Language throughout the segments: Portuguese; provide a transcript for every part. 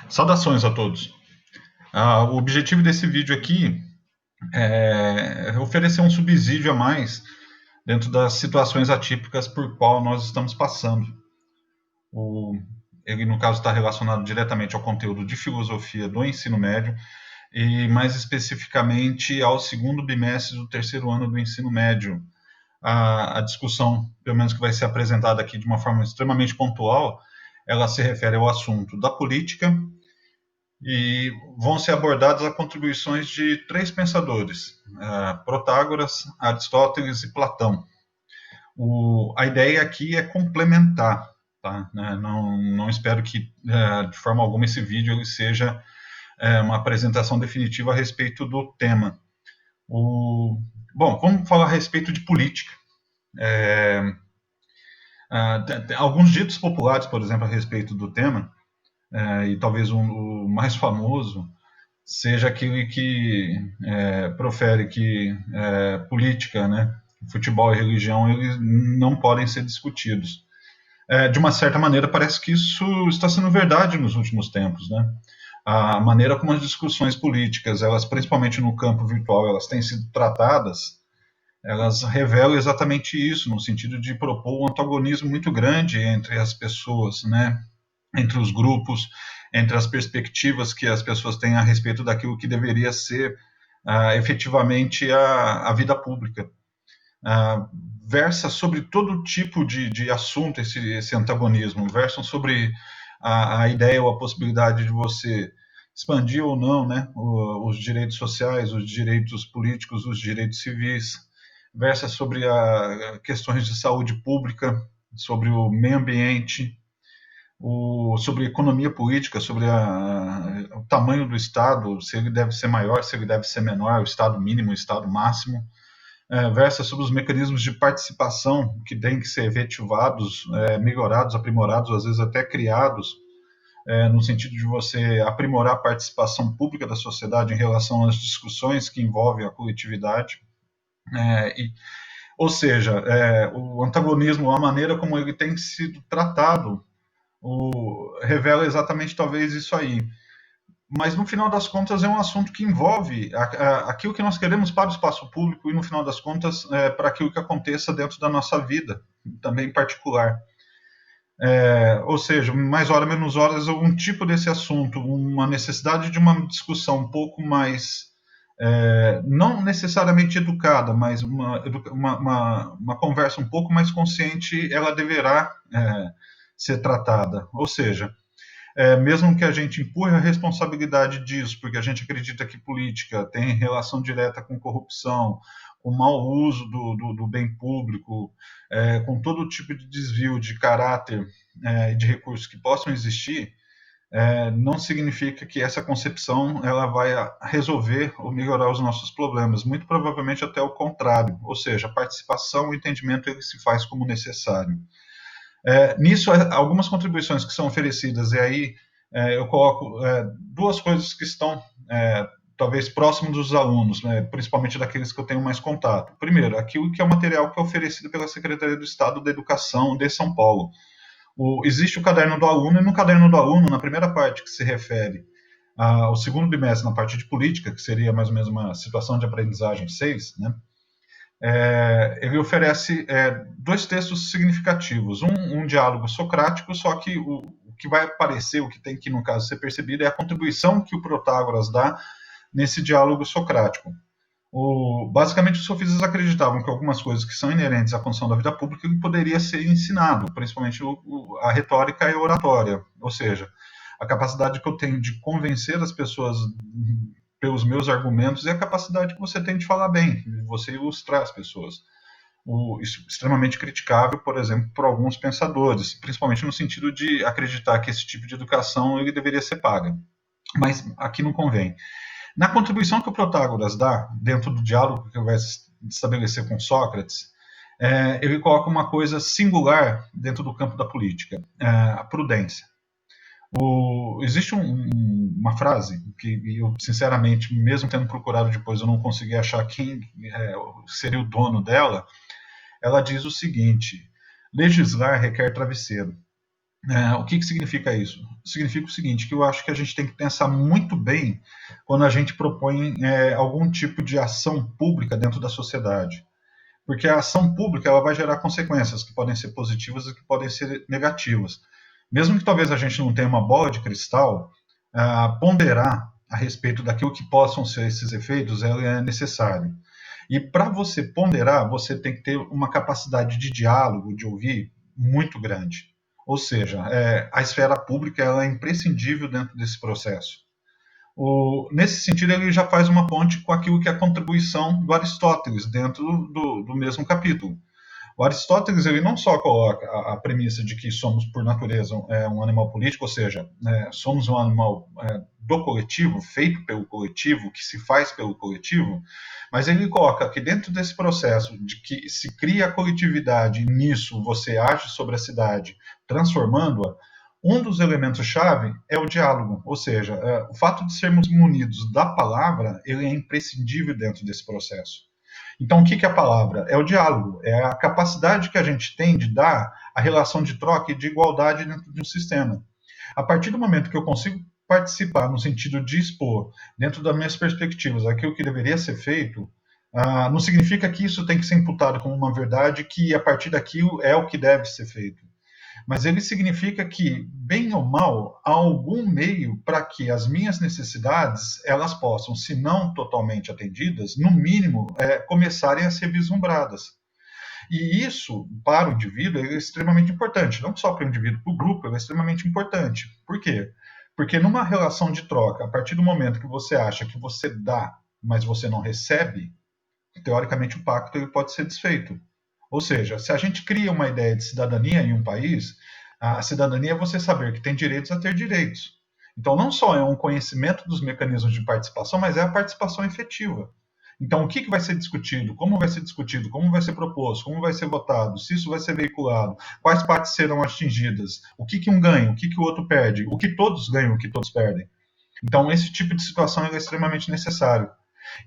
Saudações a todos. O objetivo desse vídeo aqui é oferecer um subsídio a mais dentro das situações atípicas por qual nós estamos passando. Ele, no caso, está relacionado diretamente ao conteúdo de filosofia do ensino médio e, mais especificamente, ao segundo bimestre do terceiro ano do ensino médio. A discussão, pelo menos que vai ser apresentada aqui de uma forma extremamente pontual, ela se refere ao assunto da política, e vão ser abordadas as contribuições de três pensadores, Protágoras, Aristóteles e Platão. A ideia aqui é complementar, tá? Não espero que, de forma alguma, esse vídeo ele seja uma apresentação definitiva a respeito do tema. Bom, vamos falar a respeito de política. Alguns ditos populares, por exemplo, a respeito do tema, e talvez o mais famoso seja aquele que profere que política, né, futebol e religião eles não podem ser discutidos. De uma certa maneira, parece que isso está sendo verdade nos últimos tempos, né? A maneira como as discussões políticas, elas, principalmente no campo virtual, elas têm sido tratadas, elas revelam exatamente isso, no sentido de propor um antagonismo muito grande entre as pessoas, né? Entre os grupos, entre as perspectivas que as pessoas têm a respeito daquilo que deveria ser efetivamente a vida pública. Versa sobre todo tipo de assunto esse antagonismo, versam sobre a ideia ou a possibilidade de você expandir ou não, né, os direitos sociais, os direitos políticos, os direitos civis, versa sobre questões de saúde pública, sobre o meio ambiente, sobre economia política, sobre o tamanho do Estado, se ele deve ser maior, se ele deve ser menor, o Estado mínimo, o Estado máximo, versa sobre os mecanismos de participação que têm que ser efetivados, melhorados, aprimorados, às vezes até criados, no sentido de você aprimorar a participação pública da sociedade em relação às discussões que envolvem a coletividade. Ou seja, o antagonismo, a maneira como ele tem sido tratado, revela exatamente talvez isso aí. Mas no final das contas é um assunto que envolve aquilo que nós queremos para o espaço público e no final das contas para aquilo que aconteça dentro da nossa vida, também particular. Ou seja, mais hora menos horas algum tipo desse assunto, uma necessidade de uma discussão um pouco mais não necessariamente educada, mas uma conversa um pouco mais consciente, ela deverá ser tratada. Ou seja, mesmo que a gente empurre a responsabilidade disso, porque a gente acredita que política tem relação direta com corrupção, com mau uso do bem público, com todo tipo de desvio de caráter e de recursos que possam existir, não significa que essa concepção ela vai resolver ou melhorar os nossos problemas. Muito provavelmente até o contrário, ou seja, a participação, o entendimento ele se faz como necessário. Nisso, algumas contribuições que são oferecidas, e aí eu coloco duas coisas que estão talvez próximos dos alunos, né, principalmente daqueles que eu tenho mais contato. Primeiro, aquilo que é o material que é oferecido pela Secretaria do Estado da Educação de São Paulo. Existe o caderno do aluno, e no caderno do aluno, na primeira parte que se refere ao segundo bimestre, na parte de política, que seria mais ou menos uma situação de aprendizagem 6, né, ele oferece dois textos significativos. Um diálogo socrático, só que o que vai aparecer, o que tem que, no caso, ser percebido é a contribuição que o Protágoras dá nesse diálogo socrático. Basicamente, os sofistas acreditavam que algumas coisas que são inerentes à condição da vida pública poderia ser ensinado, principalmente a retórica e a oratória, ou seja, a capacidade que eu tenho de convencer as pessoas pelos meus argumentos e a capacidade que você tem de falar bem, de você ilustrar as pessoas. Isso é extremamente criticável, por exemplo, por alguns pensadores, principalmente no sentido de acreditar que esse tipo de educação ele deveria ser paga. Mas aqui não convém. Na contribuição que o Protágoras dá, dentro do diálogo que ele vai estabelecer com Sócrates, ele coloca uma coisa singular dentro do campo da política, a prudência. Existe uma frase que eu, sinceramente, mesmo tendo procurado depois, eu não consegui achar quem seria o dono dela. Ela diz o seguinte: legislar requer travesseiro. O que significa isso? Significa o seguinte, que eu acho que a gente tem que pensar muito bem quando a gente propõe algum tipo de ação pública dentro da sociedade. Porque a ação pública ela vai gerar consequências que podem ser positivas e que podem ser negativas. Mesmo que talvez a gente não tenha uma bola de cristal, ponderar a respeito daquilo que possam ser esses efeitos é necessário. E para você ponderar, você tem que ter uma capacidade de diálogo, de ouvir, muito grande. Ou seja, a esfera pública ela é imprescindível dentro desse processo. Nesse sentido, ele já faz uma ponte com aquilo que é a contribuição do Aristóteles dentro do mesmo capítulo. O Aristóteles ele não só coloca a premissa de que somos, por natureza, um animal político, ou seja, somos um animal do coletivo, feito pelo coletivo, que se faz pelo coletivo, mas ele coloca que dentro desse processo de que se cria a coletividade e nisso você age sobre a cidade, transformando-a, um dos elementos-chave é o diálogo, ou seja, o fato de sermos munidos da palavra, ele é imprescindível dentro desse processo. Então, o que é a palavra? É o diálogo, é a capacidade que a gente tem de dar a relação de troca e de igualdade dentro de um sistema. A partir do momento que eu consigo participar no sentido de expor, dentro das minhas perspectivas, aquilo que deveria ser feito, não significa que isso tem que ser imputado como uma verdade que a partir daquilo é o que deve ser feito. Mas ele significa que, bem ou mal, há algum meio para que as minhas necessidades elas possam, se não totalmente atendidas, no mínimo, começarem a ser vislumbradas. E isso, para o indivíduo, é extremamente importante. Não só para o indivíduo, para o grupo, é extremamente importante. Por quê? Porque numa relação de troca, a partir do momento que você acha que você dá, mas você não recebe, teoricamente o pacto ele pode ser desfeito. Ou seja, se a gente cria uma ideia de cidadania em um país, a cidadania é você saber que tem direitos a ter direitos. Então, não só é um conhecimento dos mecanismos de participação, mas é a participação efetiva. Então, o que vai ser discutido, como vai ser proposto, como vai ser votado, se isso vai ser veiculado, quais partes serão atingidas, o que um ganha, o que o outro perde, o que todos ganham, o que todos perdem. Então, esse tipo de situação é extremamente necessário.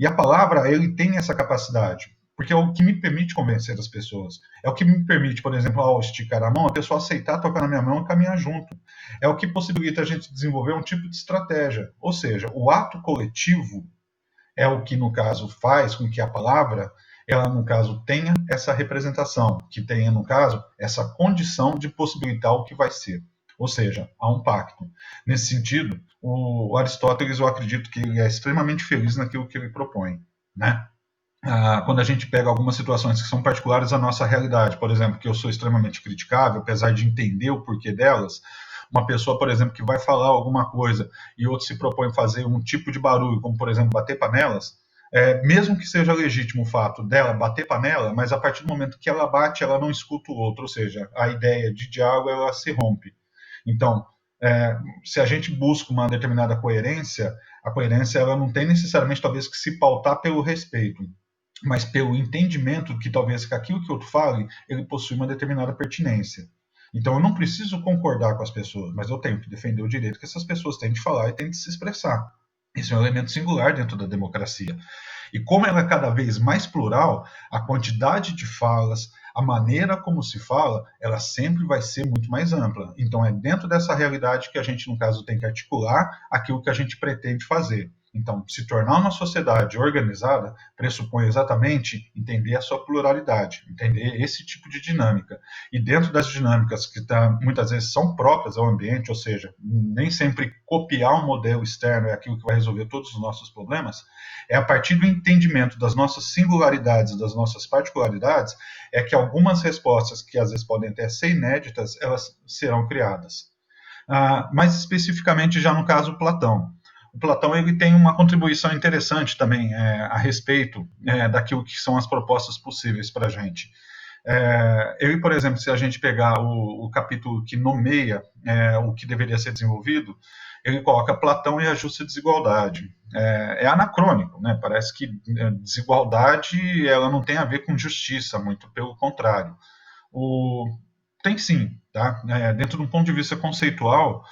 E a palavra, ele tem essa capacidade, porque é o que me permite convencer as pessoas. É o que me permite, por exemplo, ao esticar a mão, a pessoa aceitar tocar na minha mão e caminhar junto. É o que possibilita a gente desenvolver um tipo de estratégia. Ou seja, o ato coletivo é o que, no caso, faz com que a palavra, ela, no caso, tenha essa representação, que tenha, no caso, essa condição de possibilitar o que vai ser. Ou seja, há um pacto. Nesse sentido, o Aristóteles, eu acredito que ele é extremamente feliz naquilo que ele propõe, né? Quando a gente pega algumas situações que são particulares à nossa realidade, por exemplo, que eu sou extremamente criticável, apesar de entender o porquê delas, uma pessoa, por exemplo, que vai falar alguma coisa e outro se propõe fazer um tipo de barulho, como, por exemplo, bater panelas, mesmo que seja legítimo o fato dela bater panela, mas a partir do momento que ela bate, ela não escuta o outro, ou seja, a ideia de diálogo ela se rompe. Então, se a gente busca uma determinada coerência, a coerência ela não tem necessariamente talvez que se pautar pelo respeito, mas pelo entendimento que talvez que aquilo que o outro fale, ele possui uma determinada pertinência. Então eu não preciso concordar com as pessoas, mas eu tenho que defender o direito que essas pessoas têm de falar e têm de se expressar. Isso é um elemento singular dentro da democracia. E como ela é cada vez mais plural, a quantidade de falas, a maneira como se fala, ela sempre vai ser muito mais ampla. Então é dentro dessa realidade que a gente, no caso, tem que articular aquilo que a gente pretende fazer. Então, se tornar uma sociedade organizada pressupõe exatamente entender a sua pluralidade, entender esse tipo de dinâmica. E dentro das dinâmicas que muitas vezes são próprias ao ambiente, ou seja, nem sempre copiar um modelo externo é aquilo que vai resolver todos os nossos problemas, é a partir do entendimento das nossas singularidades, das nossas particularidades, é que algumas respostas que às vezes podem até ser inéditas, elas serão criadas. Mais especificamente já no caso Platão. O Platão ele tem uma contribuição interessante também a respeito daquilo que são as propostas possíveis para a gente. Ele, por exemplo, se a gente pegar o capítulo que nomeia o que deveria ser desenvolvido, ele coloca Platão e a justa desigualdade. É anacrônico, né? Parece que desigualdade ela não tem a ver com justiça, muito pelo contrário. Tem sim, tá? Dentro de um ponto de vista conceitual,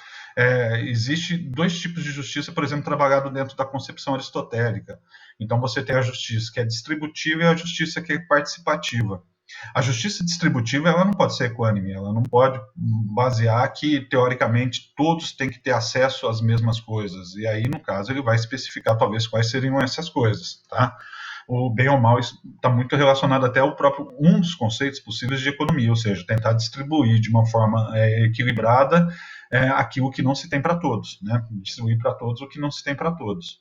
existe dois tipos de justiça, por exemplo, trabalhado dentro da concepção aristotélica. Então você tem a justiça que é distributiva e a justiça que é participativa. A justiça distributiva ela não pode ser equânime, ela não pode basear que, teoricamente, todos têm que ter acesso às mesmas coisas. E aí, no caso, ele vai especificar talvez quais seriam essas coisas, tá? O bem ou mal está muito relacionado até ao próprio um dos conceitos possíveis de economia, ou seja, tentar distribuir de uma forma equilibrada aquilo que não se tem para todos, né? Distribuir para todos o que não se tem para todos.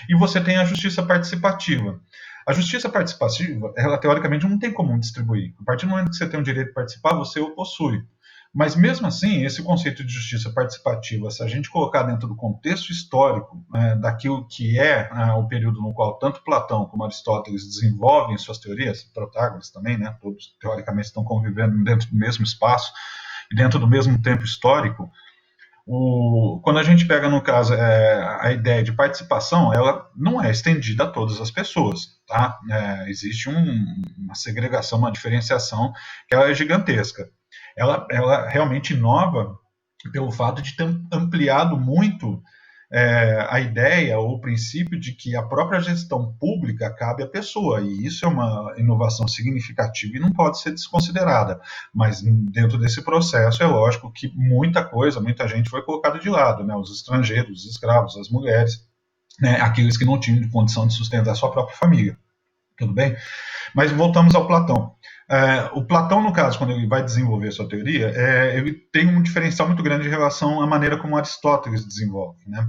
E você tem a justiça participativa. A justiça participativa, ela teoricamente não tem como distribuir. A partir do momento que você tem o direito de participar, você o possui. Mas mesmo assim, esse conceito de justiça participativa, se a gente colocar dentro do contexto histórico daquilo que é o período no qual tanto Platão como Aristóteles desenvolvem suas teorias, Protágoras também, né, todos teoricamente estão convivendo dentro do mesmo espaço e dentro do mesmo tempo histórico, quando a gente pega, no caso, a ideia de participação, ela não é estendida a todas as pessoas, tá? Existe uma segregação, uma diferenciação que ela é gigantesca. Ela realmente inova pelo fato de ter ampliado muito a ideia ou o princípio de que a própria gestão pública cabe à pessoa, e isso é uma inovação significativa e não pode ser desconsiderada. Mas dentro desse processo é lógico que muita coisa, muita gente foi colocada de lado, né? Os estrangeiros, os escravos, as mulheres, né? Aqueles que não tinham condição de sustentar a sua própria família. Tudo bem? Mas voltamos ao Platão. O Platão, no caso, quando ele vai desenvolver sua teoria, ele tem um diferencial muito grande em relação à maneira como Aristóteles desenvolve, né?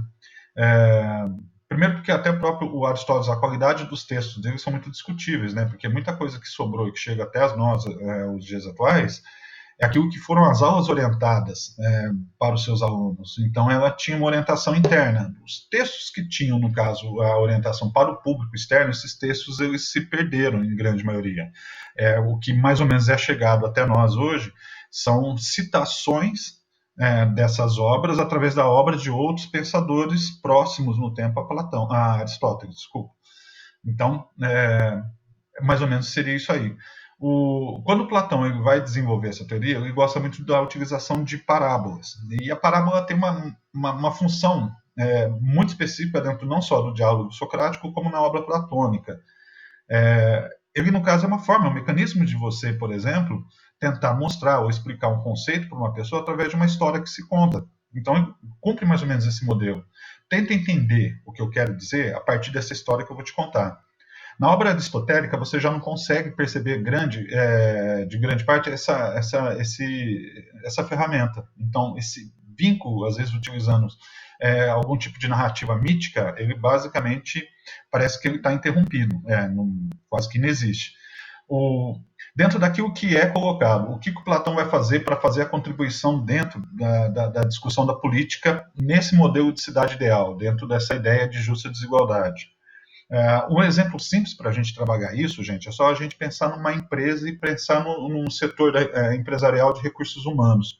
Primeiro porque até o próprio Aristóteles, a qualidade dos textos dele são muito discutíveis, né? Porque muita coisa que sobrou e que chega até nós, os dias atuais, é aquilo que foram as aulas orientadas para os seus alunos. Então, ela tinha uma orientação interna. Os textos que tinham, no caso, a orientação para o público externo, esses textos eles se perderam, em grande maioria. O que mais ou menos é chegado até nós hoje são citações dessas obras através da obra de outros pensadores próximos no tempo a Aristóteles, desculpa. Então, mais ou menos seria isso aí. Quando Platão ele vai desenvolver essa teoria, ele gosta muito da utilização de parábolas. E a parábola tem uma função muito específica dentro não só do diálogo socrático, como na obra platônica. Ele, no caso, é uma forma, um mecanismo de você, por exemplo, tentar mostrar ou explicar um conceito para uma pessoa através de uma história que se conta. Então, cumpre mais ou menos esse modelo. Tenta entender o que eu quero dizer a partir dessa história que eu vou te contar. Na obra aristotélica, você já não consegue perceber de grande parte essa ferramenta. Então, esse vínculo, às vezes utilizando algum tipo de narrativa mítica, ele basicamente parece que ele está interrompido, quase que não existe. Dentro daquilo que é colocado, o que o Platão vai fazer para fazer a contribuição dentro da discussão da política nesse modelo de cidade ideal, dentro dessa ideia de justa desigualdade. Um exemplo simples para a gente trabalhar isso, gente, é só a gente pensar numa empresa e pensar num setor empresarial de recursos humanos.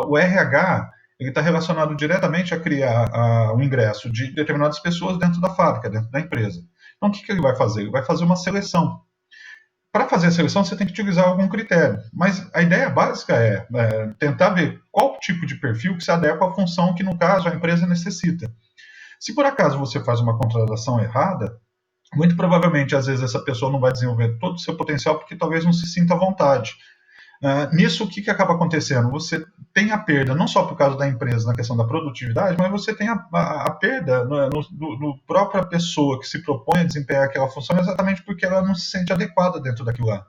O RH está relacionado diretamente a criar o ingresso de determinadas pessoas dentro da fábrica, dentro da empresa. Então, o que ele vai fazer? Ele vai fazer uma seleção. Para fazer a seleção, você tem que utilizar algum critério, mas a ideia básica é tentar ver qual tipo de perfil que se adequa à função que, no caso, a empresa necessita. Se por acaso você faz uma contratação errada, muito provavelmente, às vezes, essa pessoa não vai desenvolver todo o seu potencial porque talvez não se sinta à vontade. Nisso, o que acaba acontecendo? Você tem a perda, não só por causa da empresa na questão da produtividade, mas você tem a perda do própria pessoa que se propõe a desempenhar aquela função exatamente porque ela não se sente adequada dentro daquilo lá.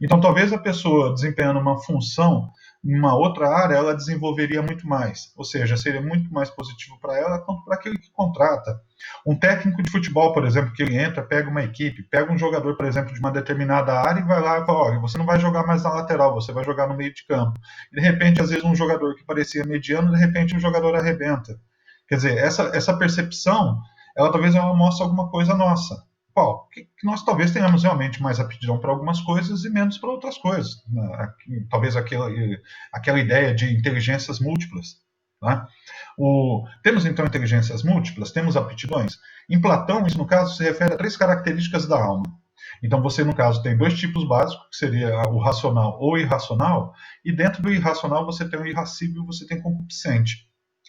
Então, talvez a pessoa desempenhando uma função em uma outra área, ela desenvolveria muito mais. Ou seja, seria muito mais positivo para ela quanto para aquele que contrata. Um técnico de futebol, por exemplo, que ele entra, pega uma equipe, pega um jogador, por exemplo, de uma determinada área e vai lá e fala, olha, você não vai jogar mais na lateral, você vai jogar no meio de campo. E, de repente, às vezes, um jogador que parecia mediano, de repente, um jogador arrebenta. Quer dizer, essa percepção, ela talvez ela mostre alguma coisa nossa. Qual? Que nós talvez tenhamos realmente mais aptidão para algumas coisas e menos para outras coisas. Talvez aquela ideia de inteligências múltiplas. Tá? Temos então inteligências múltiplas, temos aptidões. Em Platão, isso no caso se refere a 3 características da alma. Então você, no caso, tem 2 tipos básicos, que seria o racional ou irracional, e dentro do irracional você tem o irracível e você tem o concupiscente.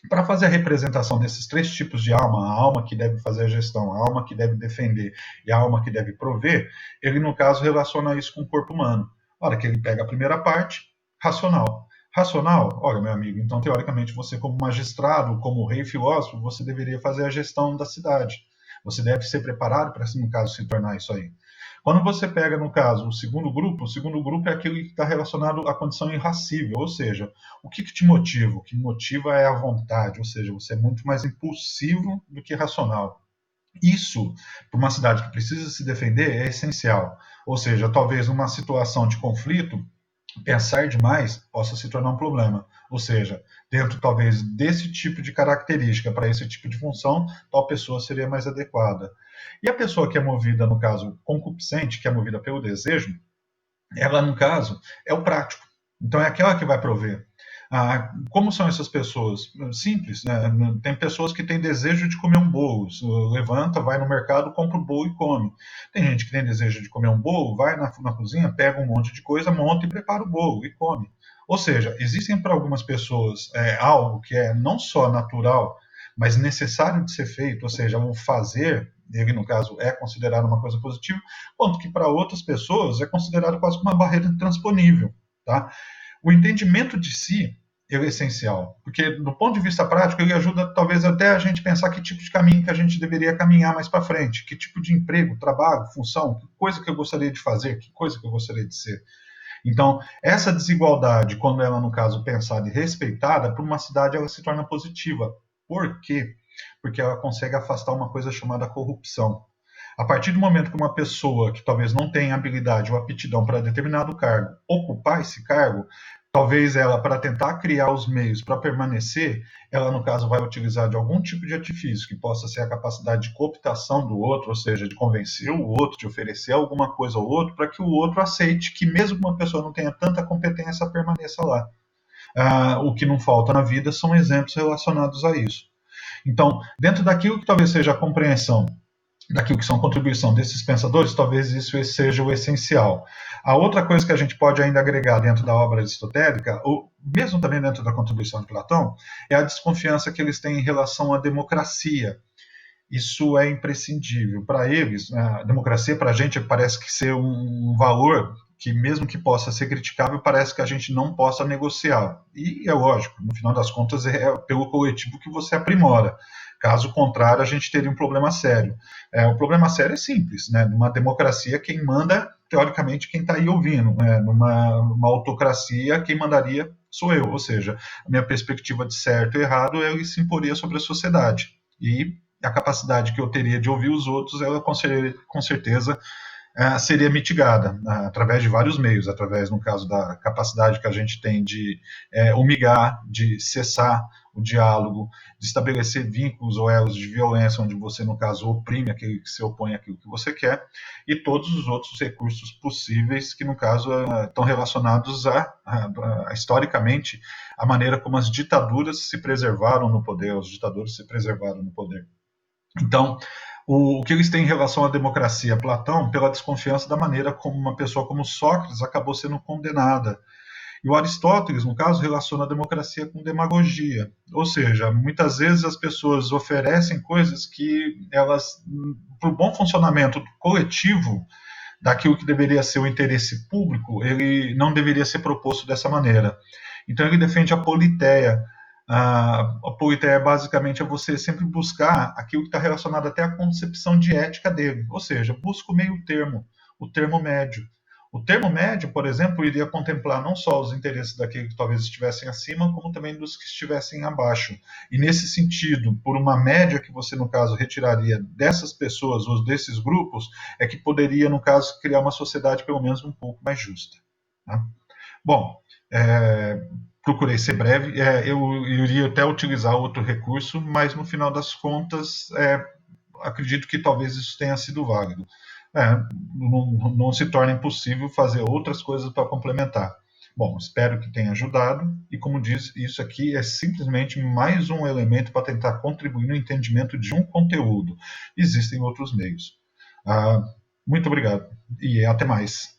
Para fazer a representação desses três tipos de alma, a alma que deve fazer a gestão, a alma que deve defender e a alma que deve prover, ele, no caso, relaciona isso com o corpo humano. A hora que ele pega a primeira parte, racional. Racional, olha, meu amigo, então, teoricamente, você, como magistrado, como rei filósofo, você deveria fazer a gestão da cidade. Você deve ser preparado para, no caso, se tornar isso aí. Quando você pega, no caso, o segundo grupo é aquele que está relacionado à condição irracível, ou seja, o que te motiva? O que motiva é a vontade, ou seja, você é muito mais impulsivo do que racional. Isso, para uma cidade que precisa se defender, é essencial. Ou seja, talvez numa situação de conflito, pensar demais possa se tornar um problema. Ou seja, dentro talvez desse tipo de característica para esse tipo de função, tal pessoa seria mais adequada. E a pessoa que é movida, no caso, concupiscente, que é movida pelo desejo, ela, no caso, é o prático. Então, é aquela que vai prover. Como são essas pessoas? Simples, né? Tem pessoas que têm desejo de comer um bolo. Levanta, vai no mercado, compra o bolo e come. Tem gente que tem desejo de comer um bolo, vai na cozinha, pega um monte de coisa, monta e prepara o bolo e come. Ou seja, existem para algumas pessoas algo que é não só natural, mas necessário de ser feito, ou seja, o fazer, ele no caso é considerado uma coisa positiva, quanto que para outras pessoas é considerado quase como uma barreira intransponível. Tá? O entendimento de si ele é essencial, porque do ponto de vista prático ele ajuda talvez até a gente pensar que tipo de caminho que a gente deveria caminhar mais para frente, que tipo de emprego, trabalho, função, que coisa que eu gostaria de fazer, que coisa que eu gostaria de ser. Então, essa desigualdade, quando ela, no caso, pensada e respeitada, para uma cidade ela se torna positiva. Por quê? Porque ela consegue afastar uma coisa chamada corrupção. A partir do momento que uma pessoa que talvez não tenha habilidade ou aptidão para determinado cargo ocupar esse cargo, talvez ela, para tentar criar os meios para permanecer, ela, no caso, vai utilizar de algum tipo de artifício, que possa ser a capacidade de cooptação do outro, ou seja, de convencer o outro, de oferecer alguma coisa ao outro, para que o outro aceite que, mesmo que uma pessoa não tenha tanta competência, permaneça lá. O que não falta na vida são exemplos relacionados a isso. Então, dentro daquilo que talvez seja a compreensão daquilo que são contribuição desses pensadores, talvez isso seja o essencial. A outra coisa que a gente pode ainda agregar dentro da obra aristotélica, ou mesmo também dentro da contribuição de Platão, é a desconfiança que eles têm em relação à democracia. Isso é imprescindível. Para eles, a democracia para a gente parece que ser um valor que, mesmo que possa ser criticável, parece que a gente não possa negociar. E é lógico, no final das contas, é pelo coletivo que você aprimora. Caso contrário, a gente teria um problema sério. O problema sério é simples, né? Numa democracia, quem manda, teoricamente, quem está aí ouvindo. Numa autocracia, quem mandaria sou eu. Ou seja, a minha perspectiva de certo e errado, ele se imporia sobre a sociedade. E a capacidade que eu teria de ouvir os outros, ela com certeza seria mitigada através de vários meios, através, no caso, da capacidade que a gente tem de humilhar, de cessar o diálogo, de estabelecer vínculos ou elos de violência, onde você, no caso, oprime aquele que se opõe àquilo que você quer, e todos os outros recursos possíveis que, no caso, estão relacionados historicamente, a maneira como as ditaduras se preservaram no poder, os ditadores se preservaram no poder. Então, o que eles têm em relação à democracia? Platão, pela desconfiança da maneira como uma pessoa como Sócrates acabou sendo condenada. E o Aristóteles, no caso, relaciona a democracia com demagogia. Ou seja, muitas vezes as pessoas oferecem coisas que elas, para o bom funcionamento coletivo, daquilo que deveria ser o interesse público, ele não deveria ser proposto dessa maneira. Então ele defende a politeia. A politeia basicamente é você sempre buscar aquilo que está relacionado até à concepção de ética dele, ou seja, busca o meio termo, o termo médio. O termo médio, por exemplo, iria contemplar não só os interesses daqueles que talvez estivessem acima, como também dos que estivessem abaixo. E nesse sentido, por uma média que você, no caso, retiraria dessas pessoas ou desses grupos, é que poderia, no caso, criar uma sociedade pelo menos um pouco mais justa. Tá? Bom, procurei ser breve, eu iria até utilizar outro recurso, mas no final das contas, acredito que talvez isso tenha sido válido. Não se torna impossível fazer outras coisas para complementar. Bom, espero que tenha ajudado, e como disse, isso aqui é simplesmente mais um elemento para tentar contribuir no entendimento de um conteúdo. Existem outros meios. Muito obrigado, e até mais.